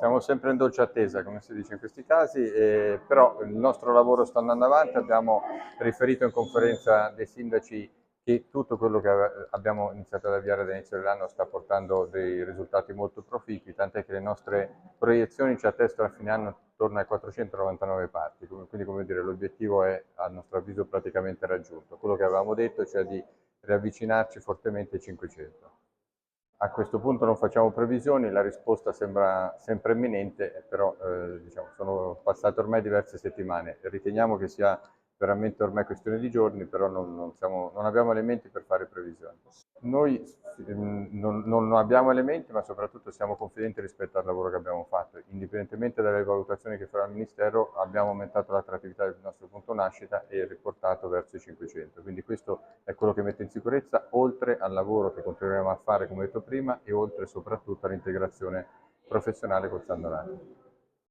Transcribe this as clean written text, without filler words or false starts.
Siamo sempre in dolce attesa, come si dice in questi casi, però il nostro lavoro sta andando avanti. Abbiamo riferito in conferenza dei sindaci che tutto quello che abbiamo iniziato ad avviare dall'inizio dell'anno sta portando dei risultati molto proficui, tant'è che le nostre proiezioni ci attestano a fine anno attorno ai 499 parti, quindi come dire, l'obiettivo è a nostro avviso praticamente raggiunto. Quello che avevamo detto, cioè di riavvicinarci fortemente ai 500. A questo punto non facciamo previsioni, la risposta sembra sempre imminente, però diciamo, sono passate ormai diverse settimane. Riteniamo che sia veramente ormai questione di giorni, però non abbiamo elementi per fare previsioni. Noi non abbiamo elementi, ma soprattutto siamo confidenti rispetto al lavoro che abbiamo fatto. Indipendentemente dalle valutazioni che farà il Ministero, abbiamo aumentato l'attrattività del nostro punto nascita e riportato verso i 500. Quindi questo è quello che mette in sicurezza, oltre al lavoro che continueremo a fare, come detto prima, e oltre soprattutto all'integrazione professionale col San Donato.